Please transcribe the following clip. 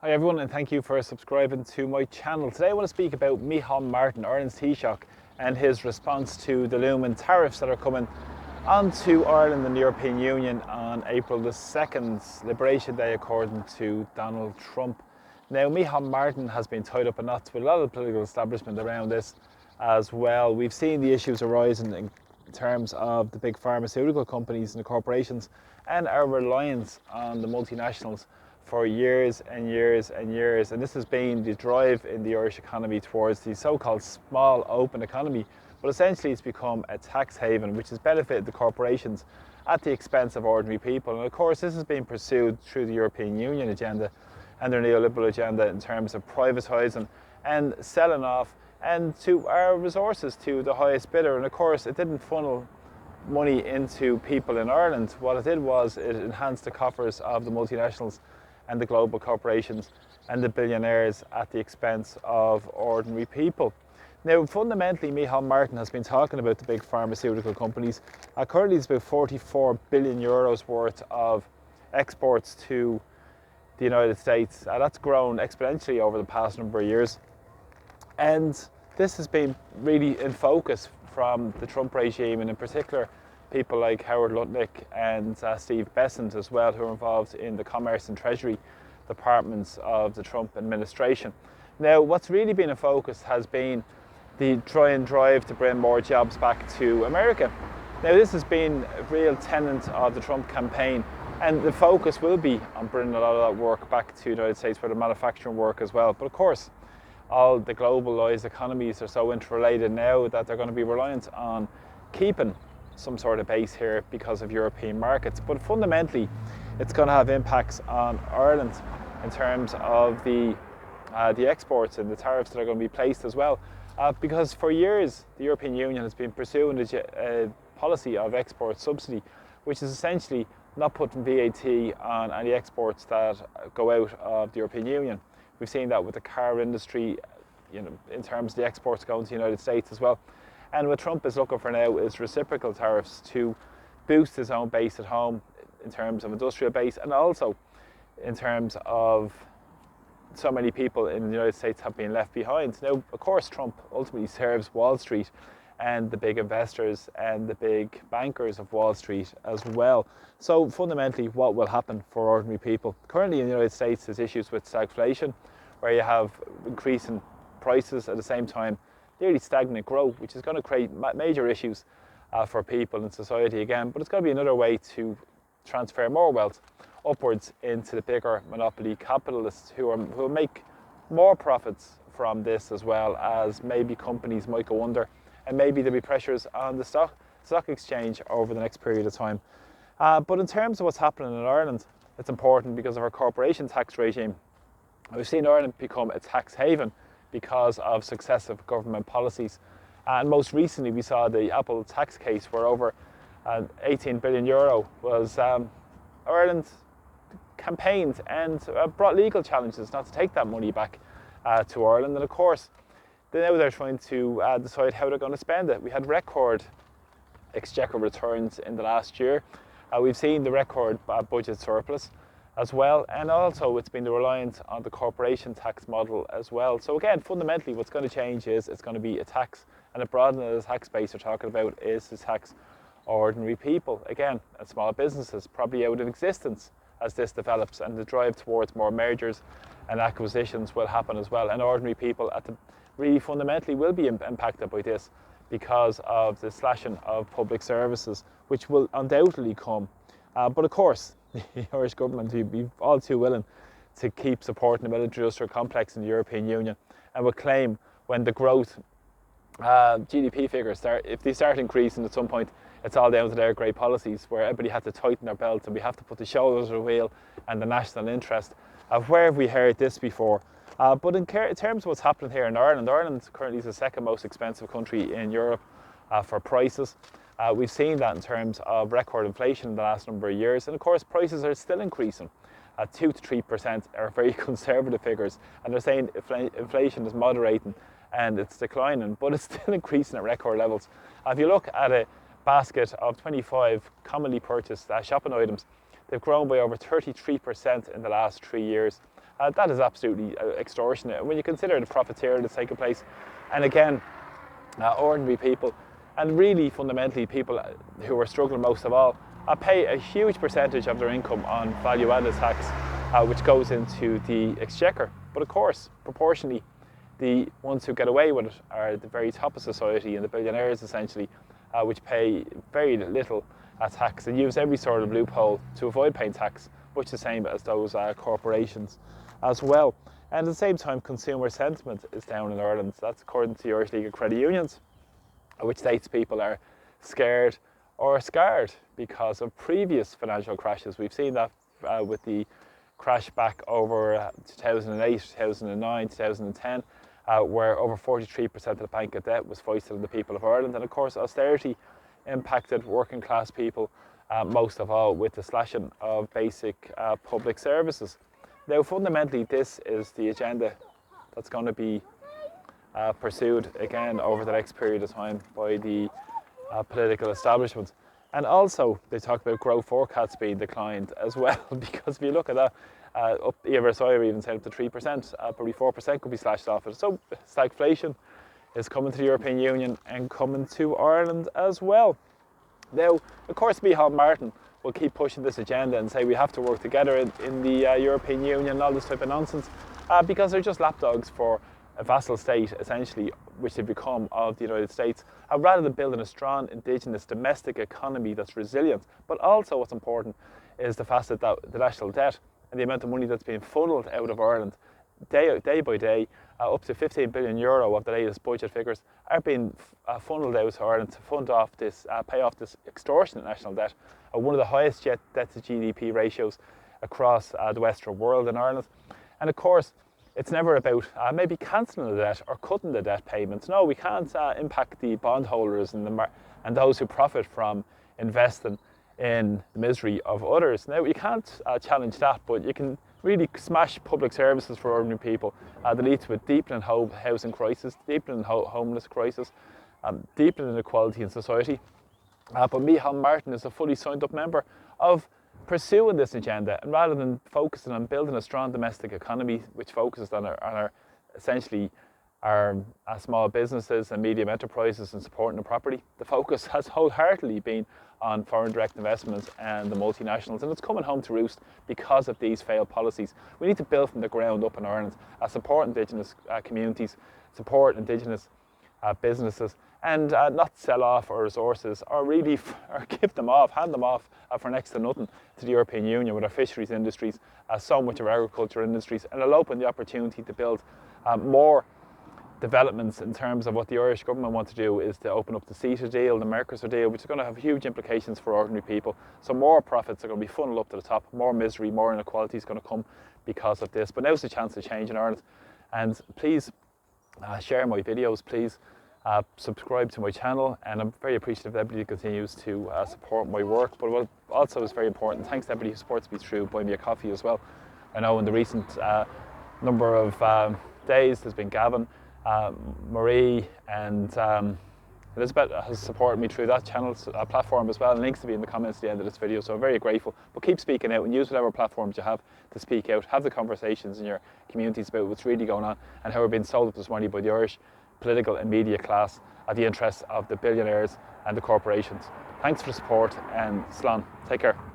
Hi everyone, and thank you for subscribing to my channel. Today I want to speak about Micheál Martin, Ireland's Taoiseach, and his response to the loom and tariffs that are coming onto Ireland and the European Union on April the 2nd, Liberation Day, according to Donald Trump. Now, Micheál Martin has been tied up in knots with a lot of the political establishment around this as well. We've seen the issues arising in terms of the big pharmaceutical companies and the corporations and our reliance on the multinationals for years and years and years. And this has been the drive in the Irish economy towards the so-called small open economy. But essentially it's become a tax haven which has benefited the corporations at the expense of ordinary people. And of course this has been pursued through the European Union agenda and their neoliberal agenda in terms of privatising and selling off and to our resources to the highest bidder. And of course it didn't funnel money into people in Ireland. What it did was it enhanced the coffers of the multinationals and the global corporations and the billionaires at the expense of ordinary people. Now, fundamentally, Micheál Martin has been talking about the big pharmaceutical companies. Currently, it's about 44 billion euros worth of exports to the United States. That's grown exponentially over the past number of years. And this has been really in focus from the Trump regime, and in particular, people like Howard Lutnick and Steve Bessent as well, who are involved in the Commerce and Treasury departments of the Trump administration. Now, what's really been in focus has been the try and drive to bring more jobs back to America. Now, this has been a real tenet of the Trump campaign, and the focus will be on bringing a lot of that work back to the United States for the manufacturing work as well. But of course, all the globalized economies are so interrelated now that they're going to be reliant on keeping some sort of base here because of European markets. But fundamentally it's going to have impacts on Ireland in terms of the exports and the tariffs that are going to be placed as well, because for years the European Union has been pursuing a policy of export subsidy, which is essentially not putting VAT on any exports that go out of the European Union. We've seen that with the car industry, in terms of the exports going to the United States as well. And what Trump is looking for now is reciprocal tariffs to boost his own base at home in terms of industrial base, and also in terms of so many people in the United States have been left behind. Now, of course, Trump ultimately serves Wall Street and the big investors and the big bankers of Wall Street as well. So fundamentally, what will happen for ordinary people? Currently in the United States, there's issues with stagflation, where you have increasing prices at the same time nearly stagnant growth, which is going to create major issues for people in society again. But it's going to be another way to transfer more wealth upwards into the bigger monopoly capitalists who will make more profits from this, as well as maybe companies might go under, and maybe there'll be pressures on the stock exchange over the next period of time. But in terms of what's happening in Ireland, it's important because of our corporation tax regime. We've seen Ireland become a tax haven because of successive government policies. And most recently we saw the Apple tax case, where over 18 billion euro was Ireland campaigned and brought legal challenges not to take that money back to Ireland. And of course now they're trying to decide how they're going to spend it. We had record exchequer returns in the last year. We've seen the record budget surplus as well, and also it's been the reliance on the corporation tax model as well. So again, fundamentally what's going to change is it's going to be a tax, and a broadening of the tax base we're talking about is to tax ordinary people again, and small businesses probably out of existence as this develops, and the drive towards more mergers and acquisitions will happen as well. And ordinary people really fundamentally will be impacted by this because of the slashing of public services, which will undoubtedly come. But of course, the Irish government will be all too willing to keep supporting the military industrial complex in the European Union, and will claim when the growth GDP figures if they start increasing at some point, it's all down to their great policies, where everybody had to tighten their belts and we have to put the shoulders to the wheel and the national interest. Where have we heard this before? But in terms of what's happening here in Ireland, Ireland currently is the second most expensive country in Europe for prices. We've seen that in terms of record inflation in the last number of years, and of course prices are still increasing. 2 to 3% are very conservative figures, and they're saying inflation is moderating and it's declining, but it's still increasing at record levels. If you look at a basket of 25 commonly purchased shopping items, they've grown by over 33% in the last 3 years. That is absolutely extortionate. When you consider the profiteer that's taking place, and again, ordinary people, and really fundamentally people who are struggling most of all, pay a huge percentage of their income on value-added tax, which goes into the exchequer. But of course, proportionally, the ones who get away with it are the very top of society and the billionaires essentially, which pay very little tax and use every sort of loophole to avoid paying tax, much the same as those corporations as well. And at the same time, consumer sentiment is down in Ireland. That's according to the Irish League of Credit Unions, which states people are scared or scarred because of previous financial crashes. We've seen that with the crash back over 2008, 2009, 2010, where over 43% of the bank of debt was foisted on the people of Ireland. And of course, austerity impacted working class people most of all, with the slashing of basic public services. Now, fundamentally, this is the agenda that's going to be pursued again over the next period of time by the political establishment. And also, they talk about growth forecasts being declined as well, because if you look at that, EFSI are even saying up to 3%, probably 4% could be slashed off it. So stagflation is coming to the European Union and coming to Ireland as well. Now, of course, Micheál Martin will keep pushing this agenda and say we have to work together in the European Union and all this type of nonsense, because they're just lapdogs for a vassal state, essentially, which they've become of the United States, rather than building a strong indigenous domestic economy that's resilient. But also what's important is the fact that the national debt and the amount of money that's being funneled out of Ireland day by day, up to 15 billion euro of the latest budget figures, are being funneled out to Ireland to fund off this, pay off this extortionate national debt, one of the highest debt to GDP ratios across the Western world in Ireland. And of course, it's never about maybe cancelling the debt or cutting the debt payments. No, we can't impact the bondholders and those who profit from investing in the misery of others. Now, you can't challenge that, but you can really smash public services for ordinary people that lead to a deepening housing crisis, deepening homeless crisis, deepening inequality in society. But Micheál Martin is a fully signed up member of pursuing this agenda, and rather than focusing on building a strong domestic economy which focuses on our essentially our small businesses and medium enterprises and supporting the property, the focus has wholeheartedly been on foreign direct investments and the multinationals, and it's coming home to roost because of these failed policies. We need to build from the ground up in Ireland, support indigenous communities, support indigenous businesses, and not sell off our resources or really give them off, hand them off for next to nothing to the European Union with our fisheries industries, so much of our agriculture industries, and it'll open the opportunity to build more developments in terms of what the Irish government want to do is to open up the CETA deal, the Mercosur deal, which is going to have huge implications for ordinary people. So more profits are going to be funneled up to the top, more misery, more inequality is going to come because of this. But now's the chance to change in Ireland. And please share my videos, please subscribe to my channel, and I'm very appreciative that everybody continues to support my work. But what also is very important, thanks to everybody who supports me through Buy Me a Coffee as well. I know in the recent number of days there's been Gavin, Marie and Elizabeth has supported me through that channel platform as well, and links to be in the comments at the end of this video, so I'm very grateful. But keep speaking out and use whatever platforms you have to speak out, have the conversations in your communities about what's really going on and how we're being sold up this money by the Irish political and media class at the interests of the billionaires and the corporations. Thanks for the support, and slán. Take care.